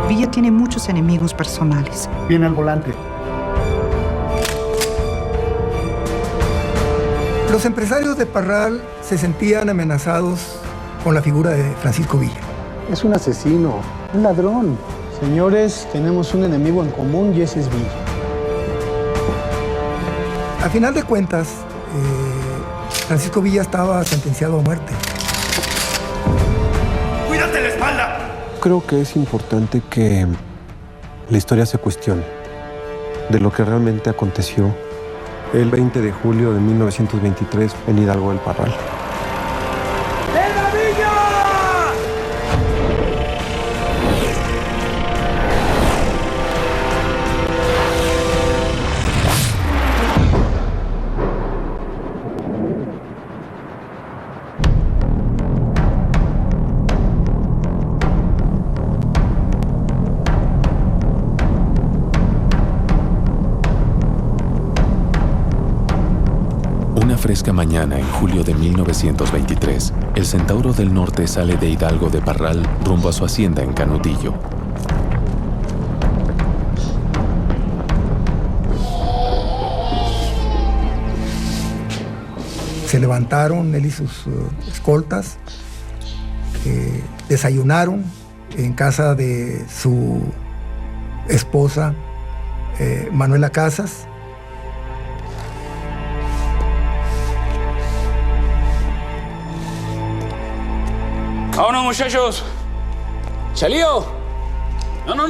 Villa tiene muchos enemigos personales. Viene al volante. Los empresarios de Parral se sentían amenazados con la figura de Francisco Villa. Es un asesino, un ladrón. Señores, tenemos un enemigo en común y ese es Villa. A final de cuentas, Francisco Villa estaba sentenciado a muerte. ¡Cuídate la espalda! Creo que es importante que la historia se cuestione de lo que realmente aconteció el 20 de julio de 1923 en Hidalgo del Parral. ¡Era Villa! Una fresca mañana en julio de 1923, el Centauro del Norte sale de Hidalgo de Parral rumbo a su hacienda en Canutillo. Se levantaron él y sus escoltas, desayunaron en casa de su esposa, Manuela Casas. ¡Vámonos, muchachos! ¡Salió! No,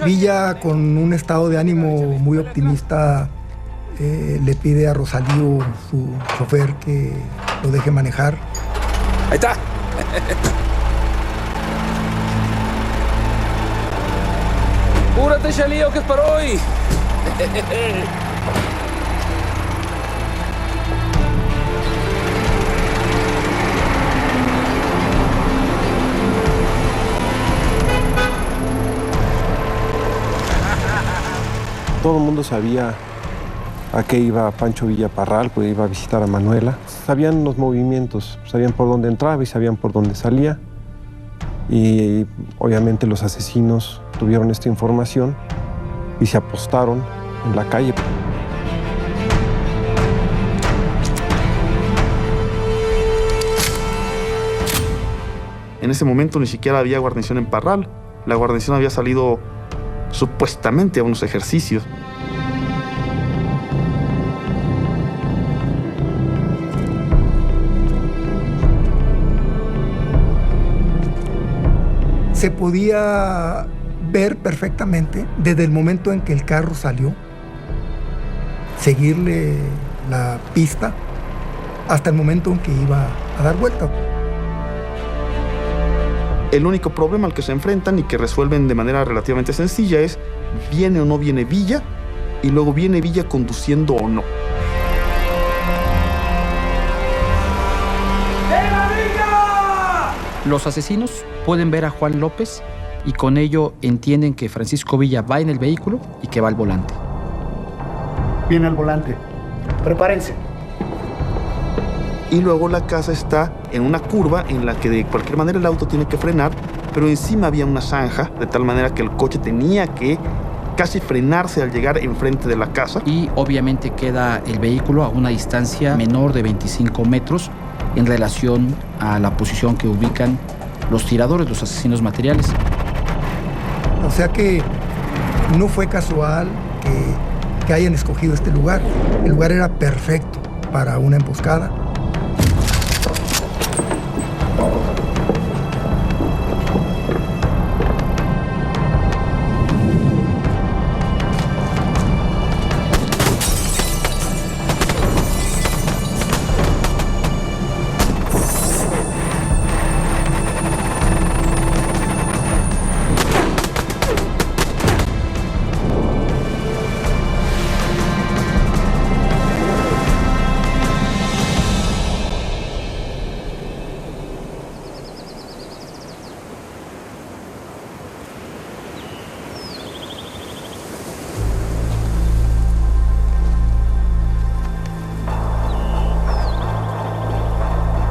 Villa, con un estado de ánimo muy optimista, le pide a Rosalío, su chofer, que lo deje manejar. ¡Ahí está! ¡Púrate, Chalío, que es para hoy! Todo el mundo sabía a qué iba Pancho Villa Parral, pues iba a visitar a Manuela. Sabían los movimientos, sabían por dónde entraba y sabían por dónde salía. Y obviamente los asesinos tuvieron esta información y se apostaron en la calle. En ese momento ni siquiera había guarnición en Parral. La guarnición había salido supuestamente a unos ejercicios. Se podía ver perfectamente desde el momento en que el carro salió, seguirle la pista hasta el momento en que iba a dar vuelta. El único problema al que se enfrentan y que resuelven de manera relativamente sencilla es: ¿viene o no viene Villa? Y luego, ¿viene Villa conduciendo o no? ¡Era Villa! Los asesinos pueden ver a Juan López y con ello entienden que Francisco Villa va en el vehículo y que va al volante. Viene al volante. Prepárense. Y luego la casa está en una curva en la que de cualquier manera el auto tiene que frenar, pero encima había una zanja, de tal manera que el coche tenía que casi frenarse al llegar enfrente de la casa. Y obviamente queda el vehículo a una distancia menor de 25 metros en relación a la posición que ubican los tiradores, los asesinos materiales. O sea que no fue casual que hayan escogido este lugar. El lugar era perfecto para una emboscada.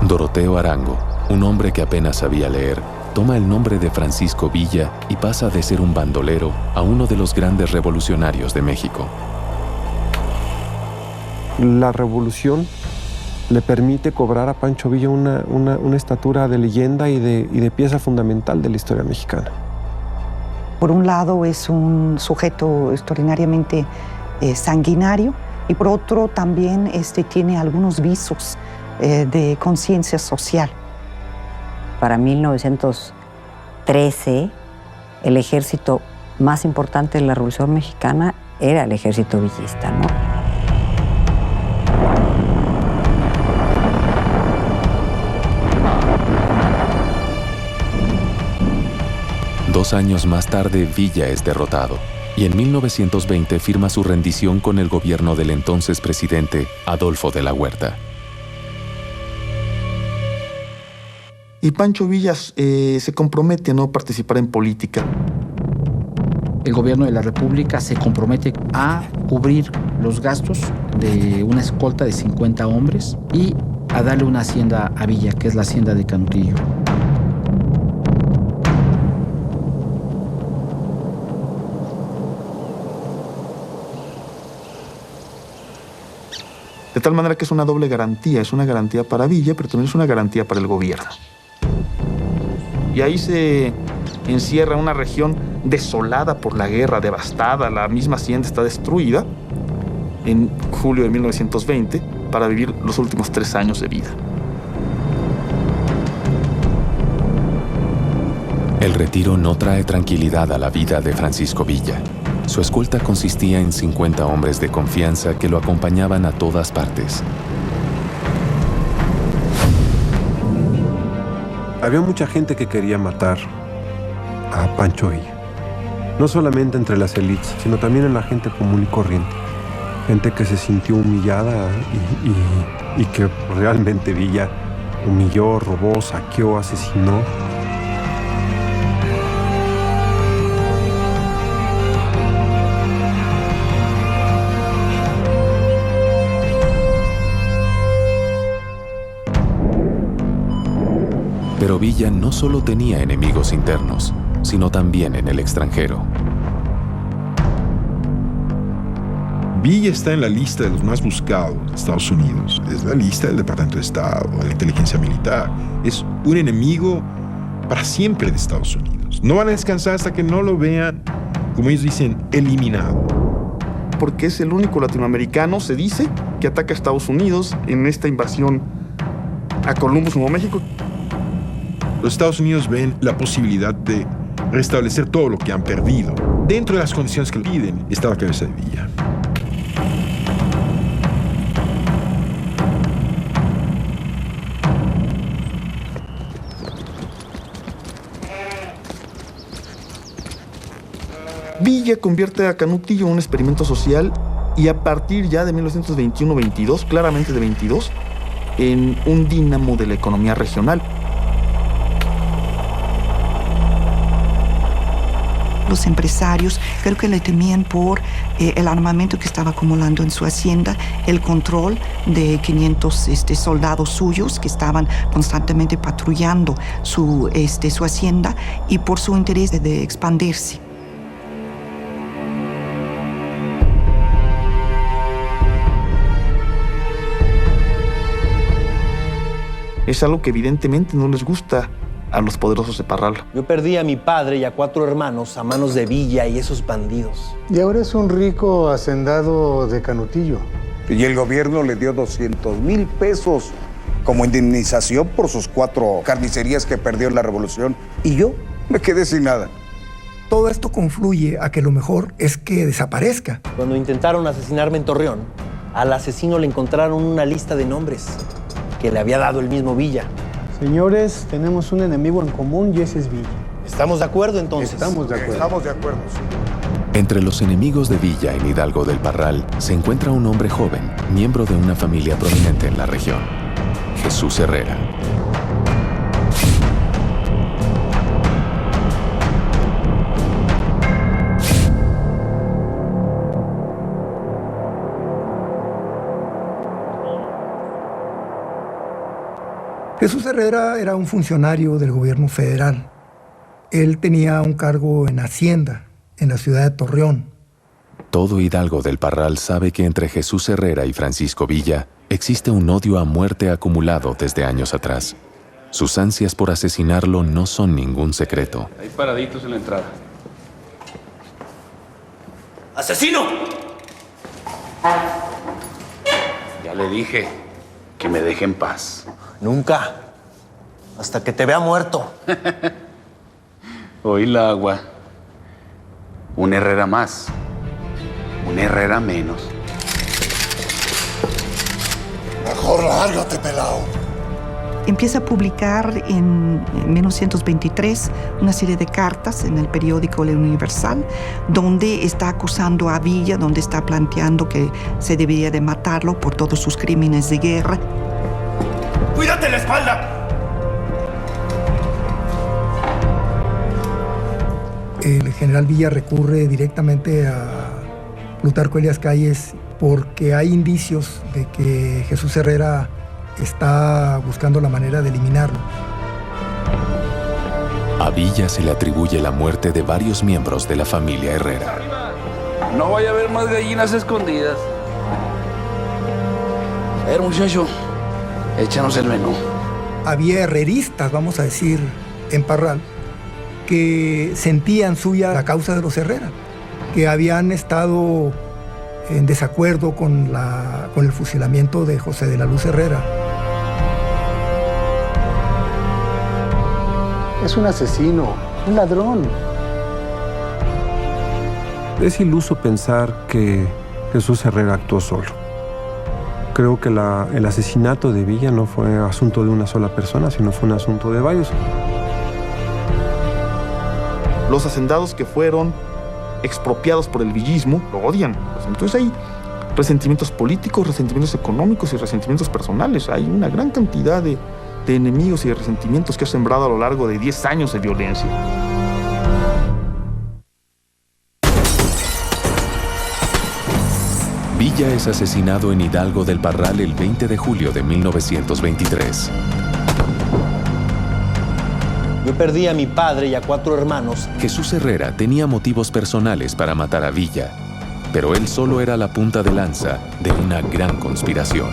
Doroteo Arango, un hombre que apenas sabía leer, toma el nombre de Francisco Villa y pasa de ser un bandolero a uno de los grandes revolucionarios de México. La revolución le permite cobrar a Pancho Villa una estatura de leyenda y de pieza fundamental de la historia mexicana. Por un lado es un sujeto extraordinariamente sanguinario y por otro también tiene algunos visos de conciencia social. Para 1913, el ejército más importante de la Revolución Mexicana era el ejército villista, ¿no? Dos años más tarde, Villa es derrotado y en 1920 firma su rendición con el gobierno del entonces presidente Adolfo de la Huerta. Y Pancho Villa se compromete a no participar en política. El gobierno de la República se compromete a cubrir los gastos de una escolta de 50 hombres y a darle una hacienda a Villa, que es la hacienda de Canutillo. De tal manera que es una doble garantía. Es una garantía para Villa, pero también es una garantía para el gobierno. Y ahí se encierra una región desolada por la guerra, devastada. La misma hacienda está destruida en julio de 1920 para vivir los últimos 3 años de vida. El retiro no trae tranquilidad a la vida de Francisco Villa. Su escolta consistía en 50 hombres de confianza que lo acompañaban a todas partes. Había mucha gente que quería matar a Pancho Villa. No solamente entre las élites, sino también en la gente común y corriente. Gente que se sintió humillada y que realmente Villa humilló, robó, saqueó, asesinó. Pero Villa no solo tenía enemigos internos, sino también en el extranjero. Villa está en la lista de los más buscados de Estados Unidos. Es la lista del Departamento de Estado, de la inteligencia militar. Es un enemigo para siempre de Estados Unidos. No van a descansar hasta que no lo vean, como ellos dicen, eliminado. Porque es el único latinoamericano, se dice, que ataca a Estados Unidos en esta invasión a Columbus, Nuevo México. Los Estados Unidos ven la posibilidad de restablecer todo lo que han perdido. Dentro de las condiciones que piden está la cabeza de Villa. Villa convierte a Canutillo en un experimento social y a partir ya de 1921-22, claramente de 22, en un dínamo de la economía regional. Los empresarios creo que le temían por el armamento que estaba acumulando en su hacienda, el control de 500 soldados suyos que estaban constantemente patrullando su hacienda y por su interés de expandirse. Es algo que evidentemente no les gusta a los poderosos de Parral. Yo perdí a mi padre y a 4 hermanos a manos de Villa y esos bandidos. Y ahora es un rico hacendado de Canutillo. Y el gobierno le dio 200,000 pesos como indemnización por sus 4 carnicerías que perdió en la revolución. Y yo me quedé sin nada. Todo esto confluye a que lo mejor es que desaparezca. Cuando intentaron asesinarme en Torreón, al asesino le encontraron una lista de nombres que le había dado el mismo Villa. Señores, tenemos un enemigo en común y ese es Villa. ¿Estamos de acuerdo entonces? Estamos de acuerdo. Estamos de acuerdo, sí. Entre los enemigos de Villa en Hidalgo del Parral se encuentra un hombre joven, miembro de una familia prominente en la región, Jesús Herrera. Jesús Herrera era un funcionario del gobierno federal Él tenía un cargo en Hacienda, en la ciudad de Torreón. Todo Hidalgo del Parral sabe que entre Jesús Herrera y Francisco Villa existe un odio a muerte acumulado desde años atrás. Sus ansias por asesinarlo no son ningún secreto. Ahí paraditos en la entrada. ¡Asesino! Ya le dije que me deje en paz. Nunca. Hasta que te vea muerto. Oí la agua. Un Herrera más. Un Herrera menos. Mejor lárgate, pelao. Empieza a publicar en 1923 una serie de cartas en el periódico El Universal, donde está acusando a Villa, donde está planteando que se debería de matarlo por todos sus crímenes de guerra. ¡Cuídate la espalda! El general Villa recurre directamente a Plutarco Elías Calles porque hay indicios de que Jesús Herrera está buscando la manera de eliminarlo. A Villa se le atribuye la muerte de varios miembros de la familia Herrera. No vaya a haber más gallinas escondidas. A ver, muchacho, échanos el menú. Había herreristas, vamos a decir, en Parral, que sentían suya la causa de los Herrera, que habían estado en desacuerdo con el fusilamiento de José de la Luz Herrera. Es un asesino, un ladrón. Es iluso pensar que Jesús Herrera actuó solo. Creo que el asesinato de Villa no fue asunto de una sola persona, sino fue un asunto de varios. Los hacendados que fueron expropiados por el villismo lo odian. Pues entonces hay resentimientos políticos, resentimientos económicos y resentimientos personales. Hay una gran cantidad de enemigos y de resentimientos que ha sembrado a lo largo de 10 años de violencia. Villa es asesinado en Hidalgo del Parral el 20 de julio de 1923. Yo perdí a mi padre y a 4 hermanos. Jesús Herrera tenía motivos personales para matar a Villa, pero él solo era la punta de lanza de una gran conspiración.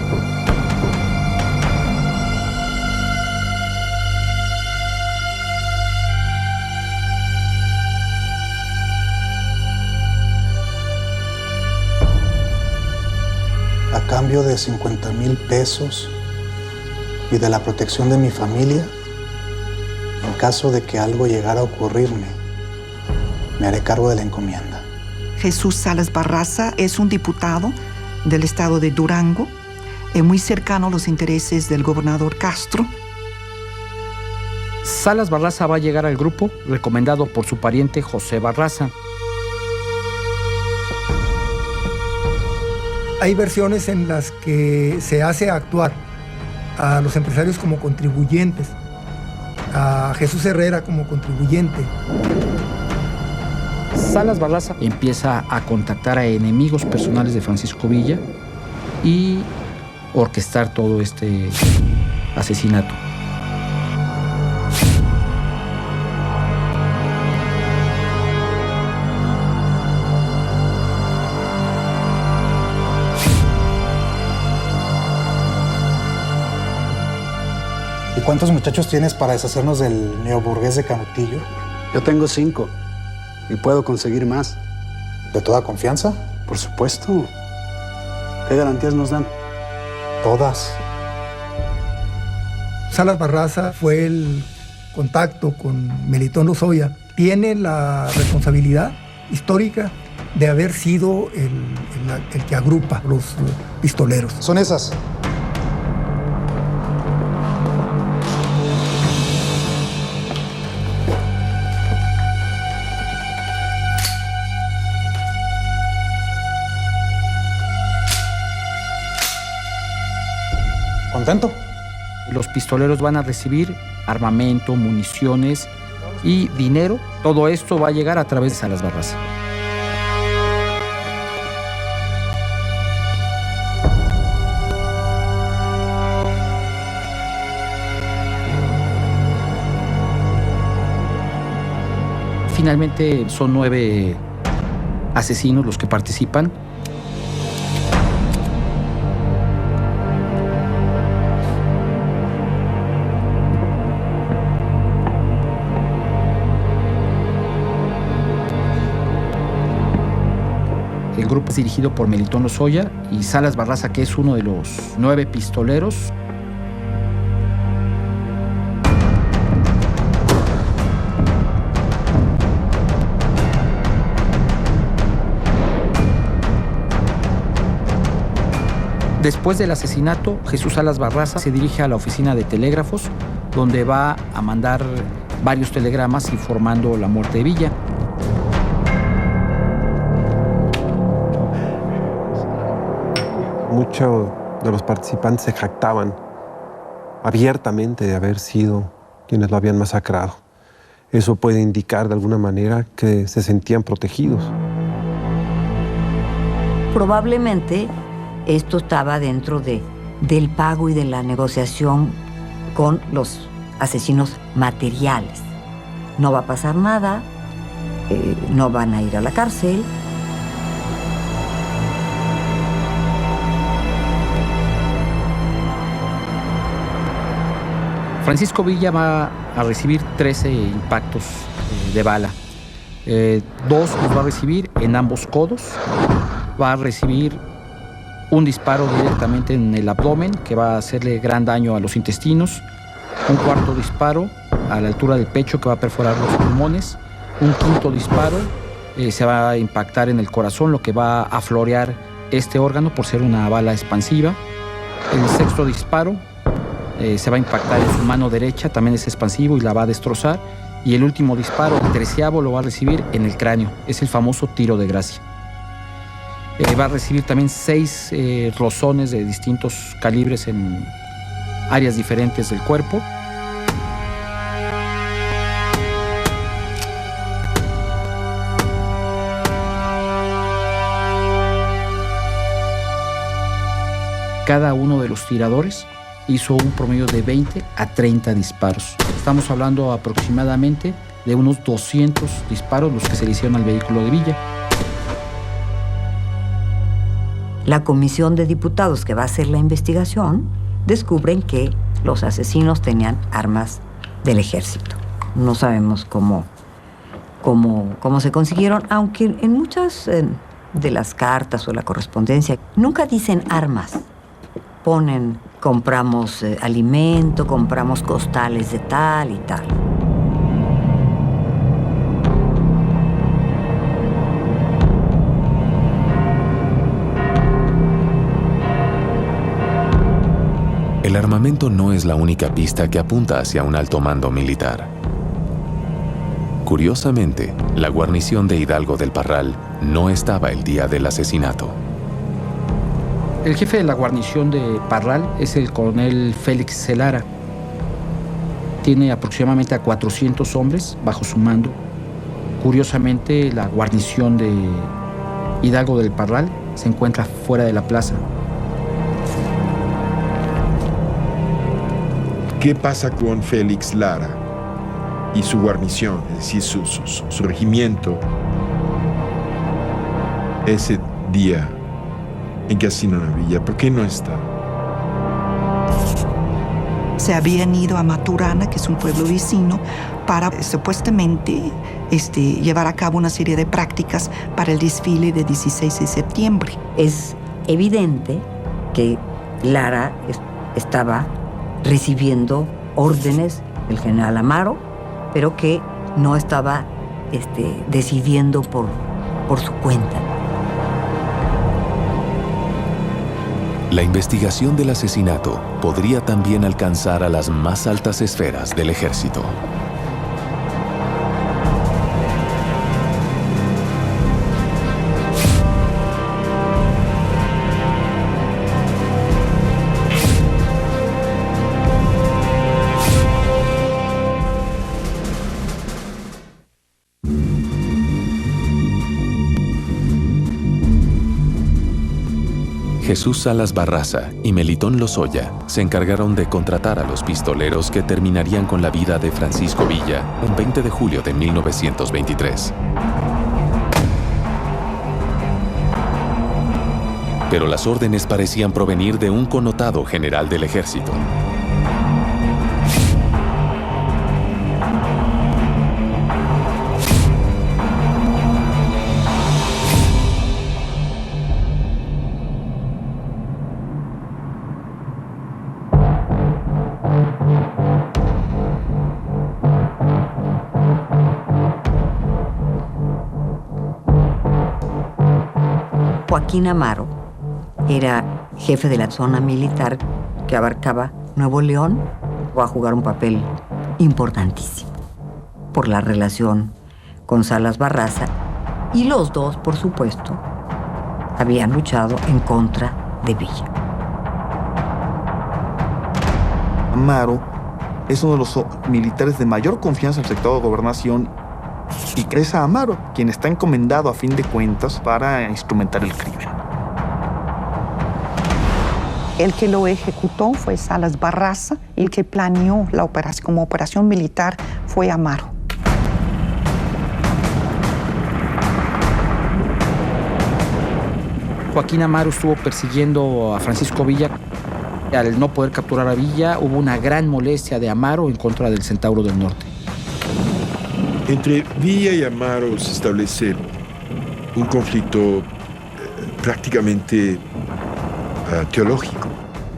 A cambio de 50,000 pesos y de la protección de mi familia, en caso de que algo llegara a ocurrirme, me haré cargo de la encomienda. Jesús Salas Barraza es un diputado del estado de Durango, muy cercano a los intereses del gobernador Castro. Salas Barraza va a llegar al grupo recomendado por su pariente José Barraza. Hay versiones en las que se hace actuar a los empresarios como contribuyentes, a Jesús Herrera como contribuyente. Salas Barraza empieza a contactar a enemigos personales de Francisco Villa y orquestar todo este asesinato. ¿Y cuántos muchachos tienes para deshacernos del neoburgués de Canutillo? Yo tengo 5 y puedo conseguir más. ¿De toda confianza? Por supuesto. ¿Qué garantías nos dan? Todas. Salas Barraza fue el contacto con Melitón Lozoya. Tiene la responsabilidad histórica de haber sido el que agrupa los pistoleros. Son esas. ¿Contento? Los pistoleros van a recibir armamento, municiones y dinero. Todo esto va a llegar a través de Salas Barraza. Finalmente son 9 asesinos los que participan. El grupo es dirigido por Melitón Lozoya y Salas Barraza, que es uno de los 9 pistoleros. Después del asesinato, Jesús Salas Barraza se dirige a la oficina de telégrafos, donde va a mandar varios telegramas informando la muerte de Villa. Muchos de los participantes se jactaban abiertamente de haber sido quienes lo habían masacrado. Eso puede indicar de alguna manera que se sentían protegidos. Probablemente esto estaba dentro del pago y de la negociación con los asesinos materiales. No va a pasar nada, no van a ir a la cárcel. Francisco Villa va a recibir 13 impactos de bala. 2 los va a recibir en ambos codos. Va a recibir un disparo directamente en el abdomen que va a hacerle gran daño a los intestinos. Un cuarto disparo a la altura del pecho que va a perforar los pulmones. Un quinto disparo se va a impactar en el corazón, lo que va a florear este órgano por ser una bala expansiva. El sexto disparo se va a impactar en su mano derecha, también es expansivo y la va a destrozar. Y el último disparo, el 13avo, lo va a recibir en el cráneo. Es el famoso tiro de gracia. Va a recibir también 6 rozones de distintos calibres en áreas diferentes del cuerpo. Cada uno de los tiradores hizo un promedio de 20 a 30 disparos. Estamos hablando aproximadamente de unos 200 disparos los que se le hicieron al vehículo de Villa. La comisión de diputados que va a hacer la investigación descubren que los asesinos tenían armas del ejército. No sabemos cómo se consiguieron, aunque en muchas de las cartas o la correspondencia nunca dicen armas. Ponen, compramos alimento, compramos costales de tal y tal. El armamento no es la única pista que apunta hacia un alto mando militar. Curiosamente, la guarnición de Hidalgo del Parral no estaba el día del asesinato. El jefe de la guarnición de Parral es el coronel Félix Celara. Tiene aproximadamente a 400 hombres bajo su mando. Curiosamente, la guarnición de Hidalgo del Parral se encuentra fuera de la plaza. ¿Qué pasa con Félix Lara y su guarnición, es decir, su regimiento, ese día en que asesinan a Villa? ¿Por qué no está? Se habían ido a Maturana, que es un pueblo vecino, para supuestamente llevar a cabo una serie de prácticas para el desfile de 16 de septiembre. Es evidente que Lara estaba recibiendo órdenes del general Amaro, pero que no estaba decidiendo por su cuenta. La investigación del asesinato podría también alcanzar a las más altas esferas del ejército. Jesús Salas Barraza y Melitón Lozoya se encargaron de contratar a los pistoleros que terminarían con la vida de Francisco Villa un 20 de julio de 1923. Pero las órdenes parecían provenir de un connotado general del ejército. Joaquín Amaro era jefe de la zona militar que abarcaba Nuevo León. Va a jugar un papel importantísimo por la relación con Salas Barraza, y los dos, por supuesto, habían luchado en contra de Villa. Amaro es uno de los militares de mayor confianza del secretario de Gobernación, y es a Amaro quien está encomendado a fin de cuentas para instrumentar el crimen. El que lo ejecutó fue Salas Barraza, y el que planeó la operación como operación militar fue Amaro. Joaquín Amaro estuvo persiguiendo a Francisco Villa. Al no poder capturar a Villa, hubo una gran molestia de Amaro en contra del Centauro del Norte. Entre Villa y Amaro se establece un conflicto prácticamente teológico.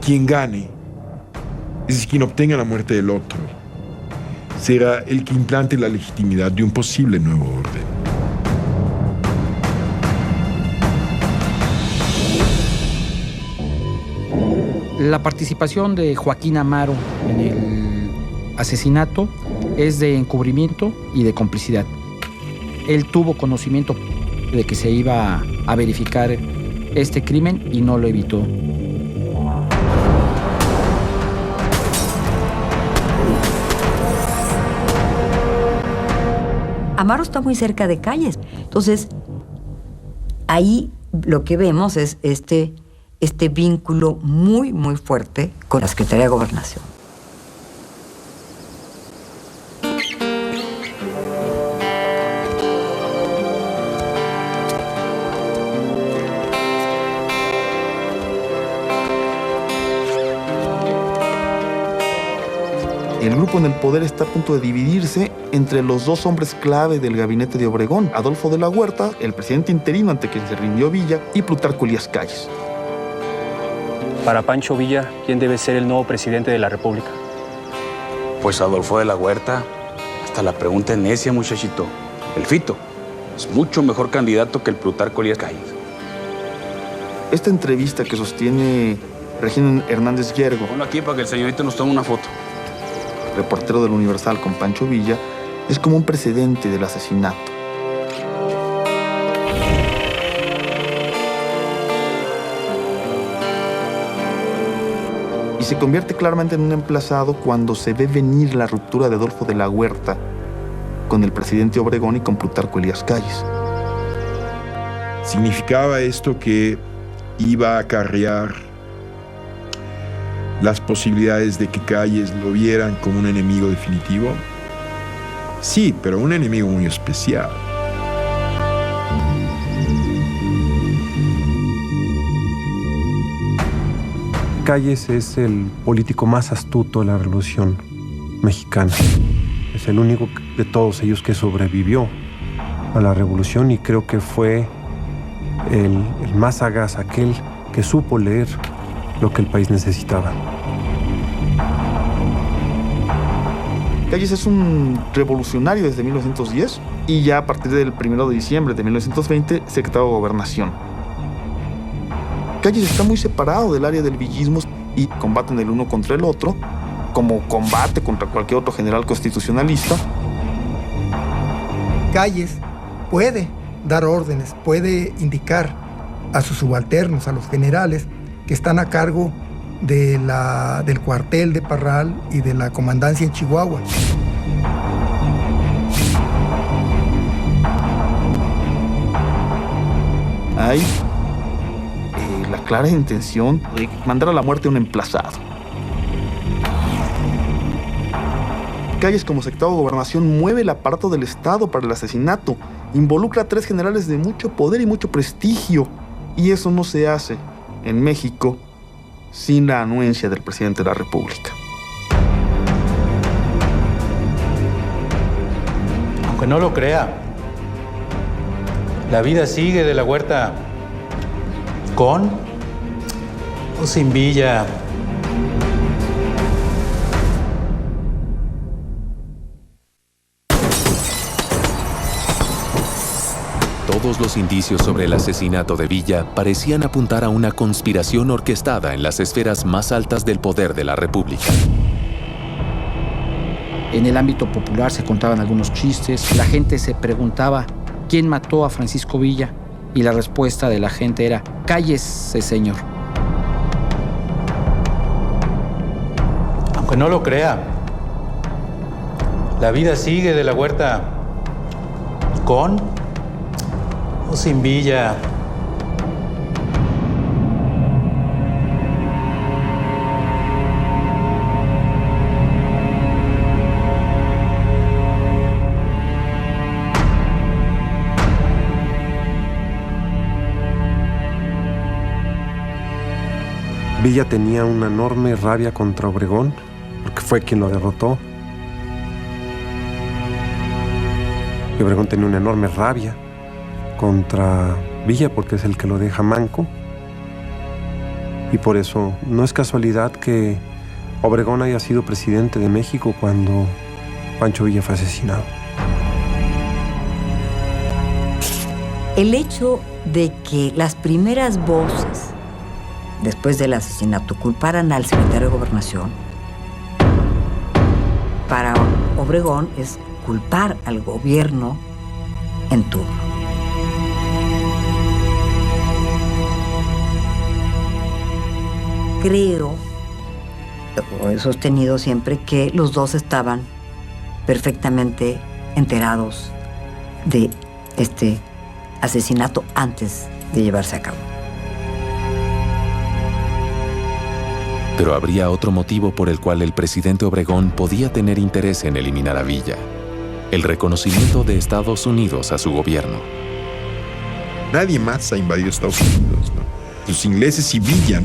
Quien gane, es decir, quien obtenga la muerte del otro, será el que implante la legitimidad de un posible nuevo orden. La participación de Joaquín Amaro en el asesinato es de encubrimiento y de complicidad. Él tuvo conocimiento de que se iba a verificar este crimen y no lo evitó. Amaro está muy cerca de Calles. Entonces, ahí lo que vemos es este vínculo muy, muy fuerte con la Secretaría de Gobernación. El grupo en el poder está a punto de dividirse entre los dos hombres clave del gabinete de Obregón, Adolfo de la Huerta, el presidente interino ante quien se rindió Villa, y Plutarco Elías Calles. Para Pancho Villa, ¿quién debe ser el nuevo presidente de la República? Pues Adolfo de la Huerta. Hasta la pregunta es necia, muchachito. El Fito es mucho mejor candidato que el Plutarco Elías Calles. Esta entrevista que sostiene Regina Hernández Yergo, Ponlo aquí para que el señorito nos tome una foto, reportero del Universal, con Pancho Villa, es como un precedente del asesinato. Y se convierte claramente en un emplazado cuando se ve venir la ruptura de Adolfo de la Huerta con el presidente Obregón y con Plutarco Elías Calles. ¿Significaba esto que iba a acarrear las posibilidades de que Calles lo vieran como un enemigo definitivo? Sí, pero un enemigo muy especial. Calles es el político más astuto de la Revolución Mexicana. Es el único de todos ellos que sobrevivió a la Revolución, y creo que fue el más sagaz, aquel que supo leer lo que el país necesitaba. Calles es un revolucionario desde 1910 y ya a partir del 1 de diciembre de 1920, secretario de Gobernación. Calles está muy separado del área del villismo y combaten el uno contra el otro, como combate contra cualquier otro general constitucionalista. Calles puede dar órdenes, puede indicar a sus subalternos, a los generales que están a cargo del cuartel de Parral y de la comandancia en Chihuahua. Hay la clara intención de mandar a la muerte a un emplazado. Calles como secretario de Gobernación mueve el aparato del Estado para el asesinato, involucra a 3 generales de mucho poder y mucho prestigio, y eso no se hace en México sin la anuencia del presidente de la República. Aunque no lo crea, la vida sigue de la Huerta con o sin Villa. Todos los indicios sobre el asesinato de Villa parecían apuntar a una conspiración orquestada en las esferas más altas del poder de la República. En el ámbito popular se contaban algunos chistes, la gente se preguntaba quién mató a Francisco Villa y la respuesta de la gente era: cállese, señor. Aunque no lo crea, la vida sigue de la Huerta con o sin Villa. Villa tenía una enorme rabia contra Obregón, porque fue quien lo derrotó. Y Obregón tenía una enorme rabia contra Villa porque es el que lo deja manco. Y por eso no es casualidad que Obregón haya sido presidente de México cuando Pancho Villa fue asesinado. El hecho de que las primeras voces después del asesinato culparan al secretario de Gobernación, para Obregón es culpar al gobierno en turno. Creo, o he sostenido siempre, que los dos estaban perfectamente enterados de este asesinato antes de llevarse a cabo. Pero habría otro motivo por el cual el presidente Obregón podía tener interés en eliminar a Villa: el reconocimiento de Estados Unidos a su gobierno. Nadie más ha invadido Estados Unidos, ¿no? Los ingleses y Villa.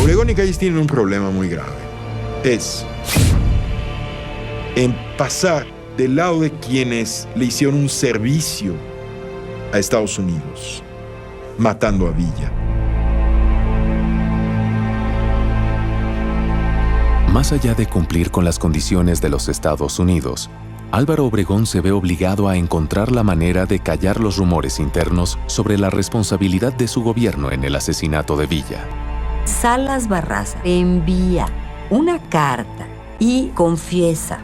Obregón y Calles tienen un problema muy grave. Es en pasar del lado de quienes le hicieron un servicio a Estados Unidos, matando a Villa. Más allá de cumplir con las condiciones de los Estados Unidos, Álvaro Obregón se ve obligado a encontrar la manera de callar los rumores internos sobre la responsabilidad de su gobierno en el asesinato de Villa. Salas Barraza envía una carta y confiesa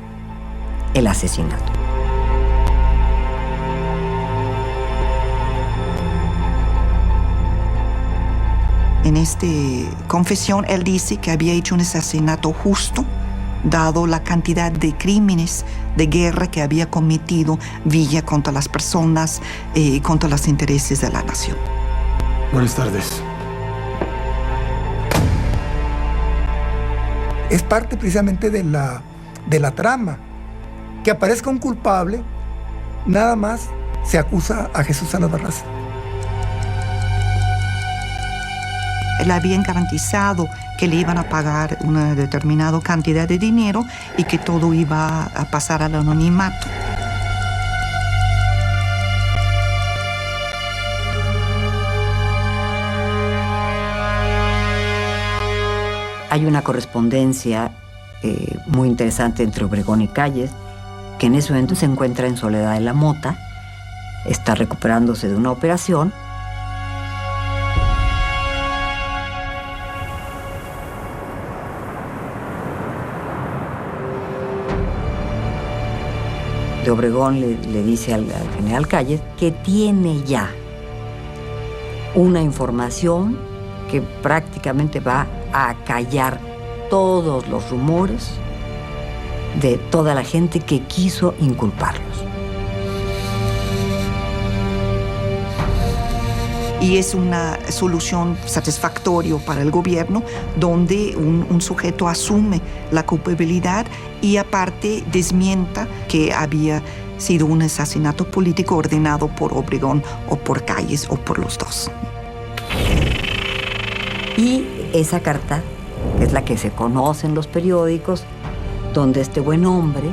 el asesinato. En esta confesión, él dice que había hecho un asesinato justo, dado la cantidad de crímenes de guerra que había cometido Villa contra las personas y contra los intereses de la nación. Buenas tardes. Es parte precisamente de la trama. Que aparezca un culpable, nada más se acusa a Jesús Salas Barraza. Él había garantizado que le iban a pagar una determinada cantidad de dinero y que todo iba a pasar al anonimato. Hay una correspondencia muy interesante entre Obregón y Calles, que en ese momento se encuentra en Soledad de la Mota, está recuperándose de una operación. De Obregón le dice al general Calles que tiene ya una información que prácticamente va a acallar todos los rumores de toda la gente que quiso inculparlos. y es una solución satisfactoria para el gobierno donde un sujeto asume la culpabilidad y aparte desmienta que había sido un asesinato político ordenado por Obregón o por Calles o por los dos. Y esa carta, que es la que se conoce en los periódicos, donde este buen hombre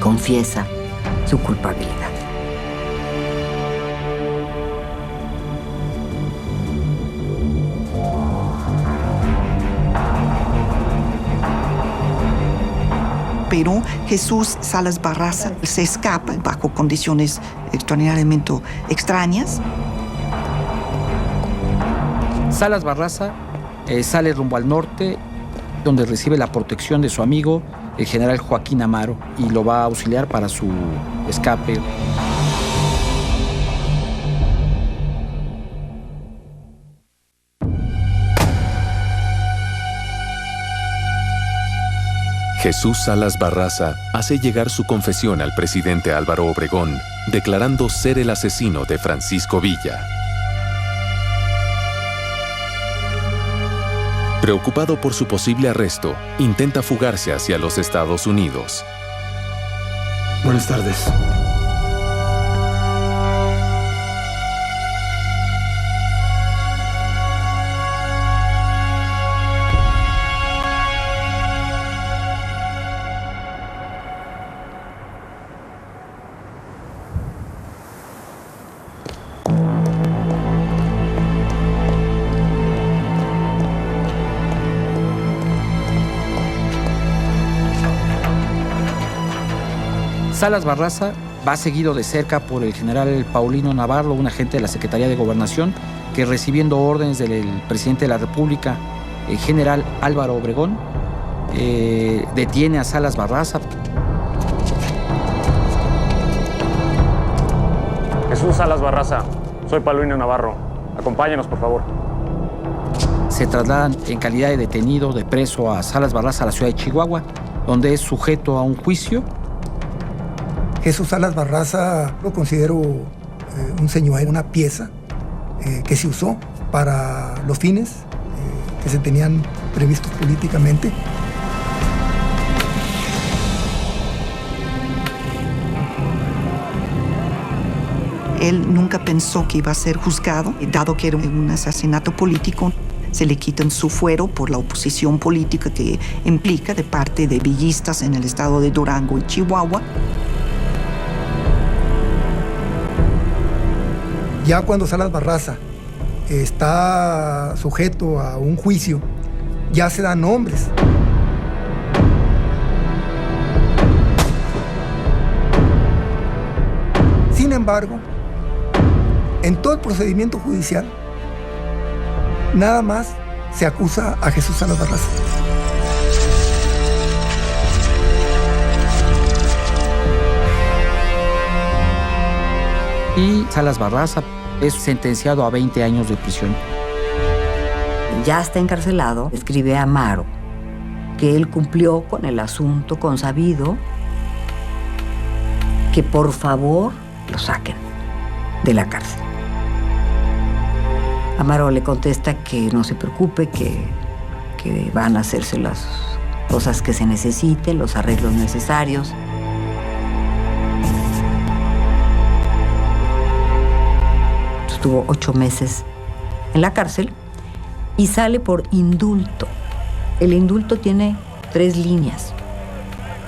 confiesa su culpabilidad. Pero Jesús Salas Barraza se escapa bajo condiciones extraordinariamente extrañas. Salas Barraza sale rumbo al norte, donde recibe la protección de su amigo, el general Joaquín Amaro, y lo va a auxiliar para su escape. Jesús Salas Barraza hace llegar su confesión al presidente Álvaro Obregón, declarando ser el asesino de Francisco Villa. Preocupado por su posible arresto, intenta fugarse hacia los Estados Unidos. Buenas tardes. Salas Barraza va seguido de cerca por el general Paulino Navarro, un agente de la Secretaría de Gobernación, que recibiendo órdenes del presidente de la República, el general Álvaro Obregón, detiene a Salas Barraza. Jesús Salas Barraza, soy Paulino Navarro. Acompáñenos, por favor. Se trasladan en calidad de detenido, de preso, a Salas Barraza, a la ciudad de Chihuahua, donde es sujeto a un juicio. Jesús Salas Barraza lo considero un señuelo, una pieza que se usó para los fines que se tenían previstos políticamente. Él nunca pensó que iba a ser juzgado, dado que era un asesinato político. Se le quitan su fuero por la oposición política que implica de parte de villistas en el estado de Durango y Chihuahua. Ya cuando Salas Barraza está sujeto a un juicio, ya se dan nombres. Sin embargo, en todo el procedimiento judicial, nada más se acusa a Jesús Salas Barraza. Y Salas Barraza es sentenciado a 20 años de prisión. Ya está encarcelado, escribe a Amaro que él cumplió con el asunto consabido, que por favor lo saquen de la cárcel. Amaro le contesta que no se preocupe, que van a hacerse las cosas que se necesiten, los arreglos necesarios. Estuvo 8 meses en la cárcel y sale por indulto. El indulto tiene 3 líneas.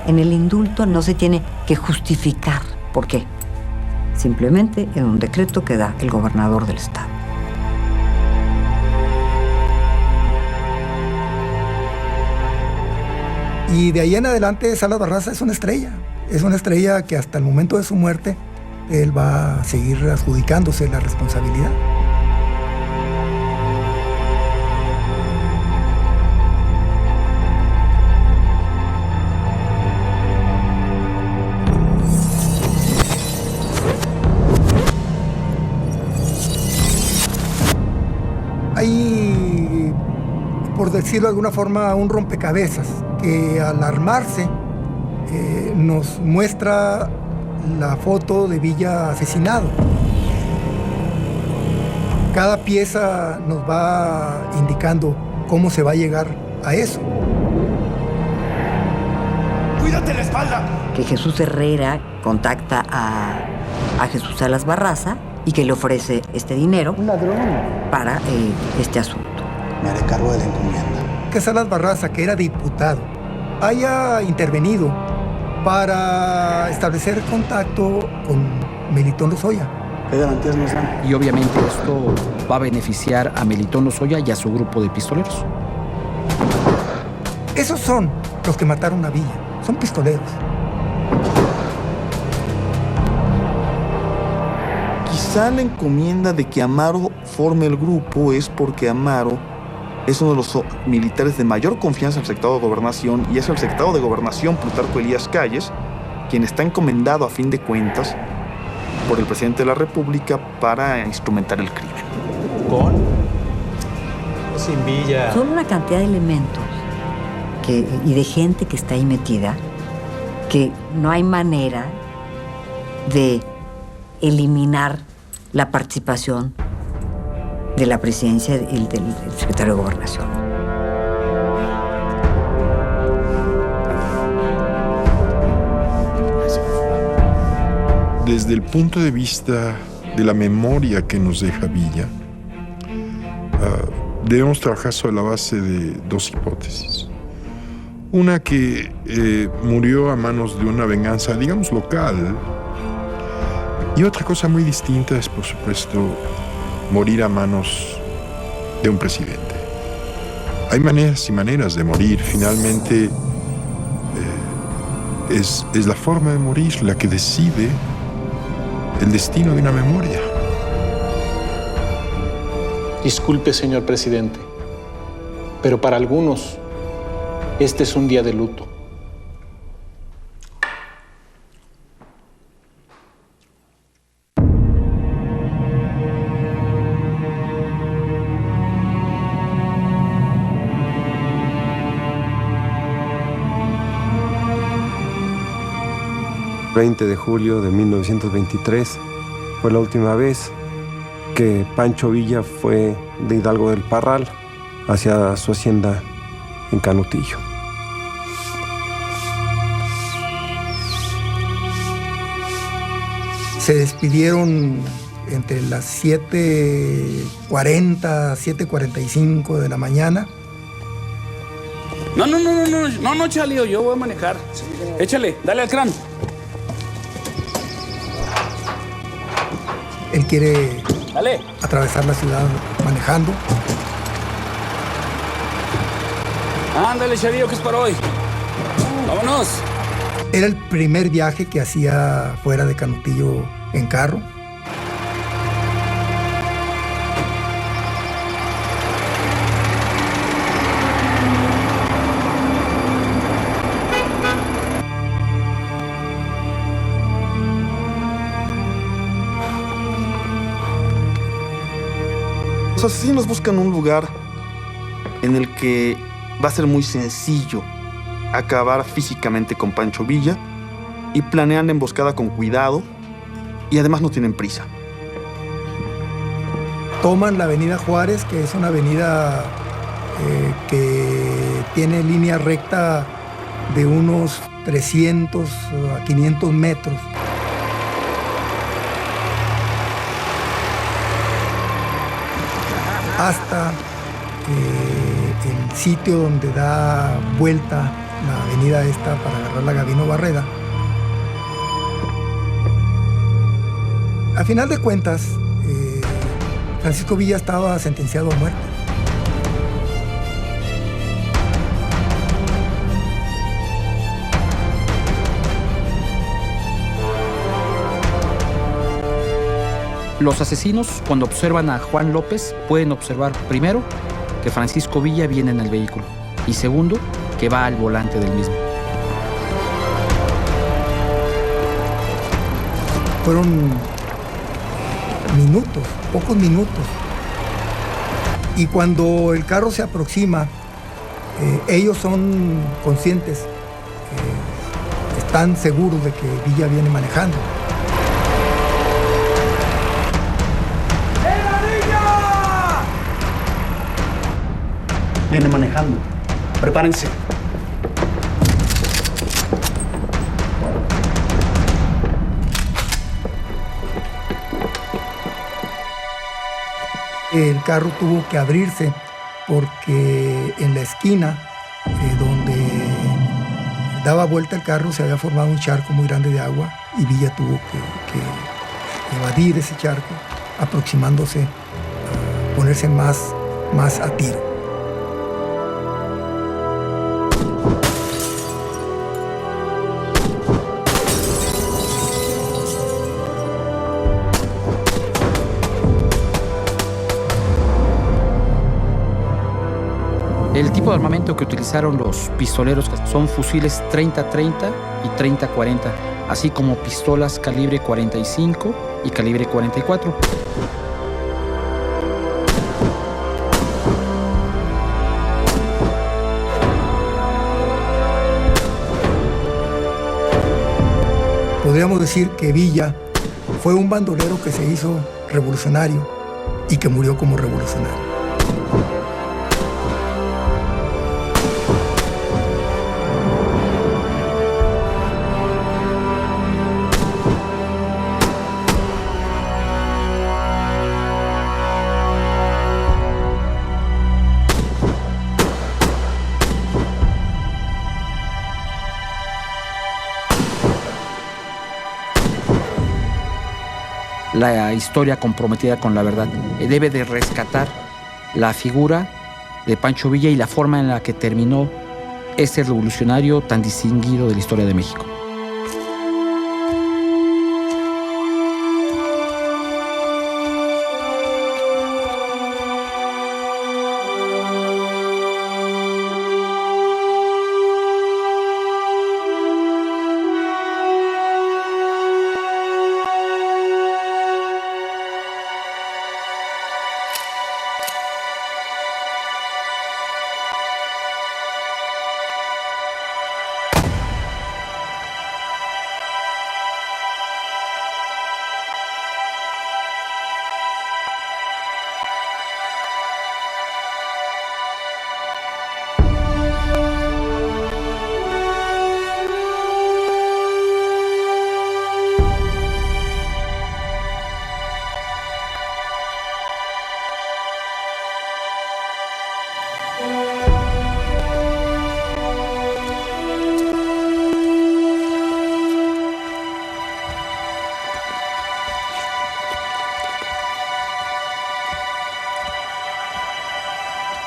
En el indulto no se tiene que justificar. ¿Por qué? Simplemente en un decreto que da el gobernador del estado. Y de ahí en adelante Salas Barraza es una estrella. Es una estrella que hasta el momento de su muerte él va a seguir adjudicándose la responsabilidad. Hay, por decirlo de alguna forma, un rompecabezas que al armarse nos muestra la foto de Villa asesinado. Cada pieza nos va indicando cómo se va a llegar a eso. ¡Cuídate la espalda! Que Jesús Herrera contacta a Jesús Salas Barraza y que le ofrece este dinero. Un ladrón. Para este asunto. Me haré cargo de la encomienda. Que Salas Barraza, que era diputado, haya intervenido para establecer contacto con Melitón Lozoya. ¿Qué garantías nos dan? Y obviamente esto va a beneficiar a Melitón Lozoya y a su grupo de pistoleros. Esos son los que mataron a Villa. Son pistoleros. Quizá la encomienda de que Amaro forme el grupo es porque Amaro es uno de los militares de mayor confianza en el secretario de Gobernación y es el secretario de Gobernación, Plutarco Elías Calles, quien está encomendado a fin de cuentas por el presidente de la República para instrumentar el crimen. ¿Con o sin Villa? Son una cantidad de elementos y de gente que está ahí metida que no hay manera de eliminar la participación de la presidencia y del secretario de Gobernación. Desde el punto de vista de la memoria que nos deja Villa, debemos trabajar sobre la base de dos hipótesis. Una que murió a manos de una venganza, digamos, local. Y otra cosa muy distinta es, por supuesto, morir a manos de un presidente. Hay maneras y maneras de morir. Finalmente, es la forma de morir la que decide el destino de una memoria. Disculpe, señor presidente, pero para algunos, este es un día de luto. El 20 de julio de 1923 fue la última vez que Pancho Villa fue de Hidalgo del Parral hacia su hacienda en Canutillo. Se despidieron entre las 7:40, 7:45 de la mañana. No, Chalío, yo voy a manejar. Échale, dale al crán. Él quiere Dale. atravesar la ciudad manejando. Ándale, Chalío, que es para hoy. Vámonos. Era el primer viaje que hacía fuera de Canutillo en carro. Los asesinos buscan un lugar en el que va a ser muy sencillo acabar físicamente con Pancho Villa y planean la emboscada con cuidado y además no tienen prisa. Toman la avenida Juárez, que es una avenida que tiene línea recta de unos 300 a 500 metros. Hasta el sitio donde da vuelta la avenida esta para agarrar la Gabino Barreda. A final de cuentas, Francisco Villa estaba sentenciado a muerte. Los asesinos, cuando observan a Juan López, pueden observar primero que Francisco Villa viene en el vehículo y segundo, que va al volante del mismo. Fueron minutos, pocos minutos. Y cuando el carro se aproxima, ellos son conscientes, están seguros de que Villa viene manejando. ¡Era Villa! Viene manejando. Prepárense. El carro tuvo que abrirse porque en la esquina donde daba vuelta el carro se había formado un charco muy grande de agua y Villa tuvo que evadir ese charco, aproximándose a ponerse más a tiro. El tipo de armamento que utilizaron los pistoleros son fusiles 30-30 y 30-40, así como pistolas calibre 45 y calibre 44. Podríamos decir que Villa fue un bandolero que se hizo revolucionario y que murió como revolucionario. La historia comprometida con la verdad debe de rescatar la figura de Pancho Villa y la forma en la que terminó este revolucionario tan distinguido de la historia de México.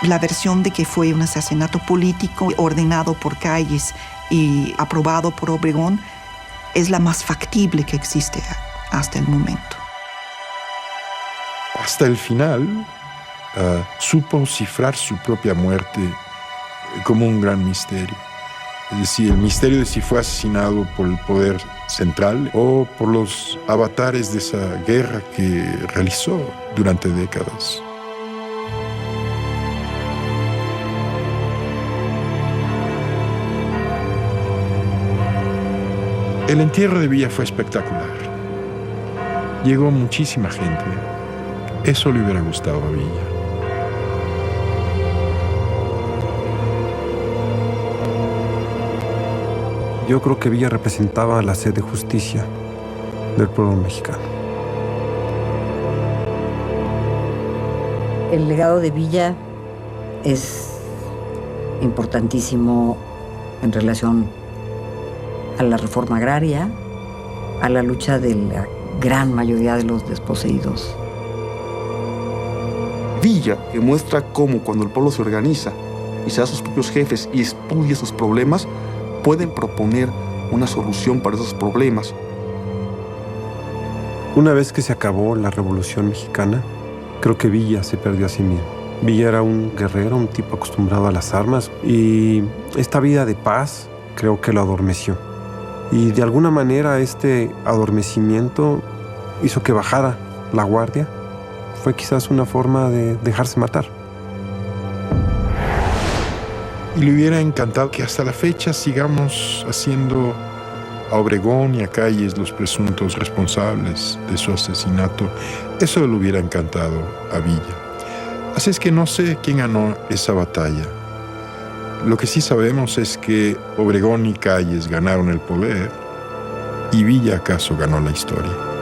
La versión de que fue un asesinato político ordenado por Calles y aprobado por Obregón es la más factible que existe hasta el momento. Hasta el final supo cifrar su propia muerte como un gran misterio. Es decir, el misterio de si fue asesinado por el poder central o por los avatares de esa guerra que realizó durante décadas. El entierro de Villa fue espectacular. Llegó muchísima gente. Eso le hubiera gustado a Villa. Yo creo que Villa representaba la sed de justicia del pueblo mexicano. El legado de Villa es importantísimo en relación a la reforma agraria, a la lucha de la gran mayoría de los desposeídos. Villa, que muestra cómo cuando el pueblo se organiza y se da sus propios jefes y estudia sus problemas, pueden proponer una solución para esos problemas. Una vez que se acabó la Revolución Mexicana, creo que Villa se perdió a sí mismo. Villa era un guerrero, un tipo acostumbrado a las armas, y esta vida de paz creo que lo adormeció. Y de alguna manera este adormecimiento hizo que bajara la guardia. Fue quizás una forma de dejarse matar. Y le hubiera encantado que hasta la fecha sigamos haciendo a Obregón y a Calles los presuntos responsables de su asesinato. Eso le hubiera encantado a Villa. Así es que no sé quién ganó esa batalla. Lo que sí sabemos es que Obregón y Calles ganaron el poder y Villa acaso ganó la historia.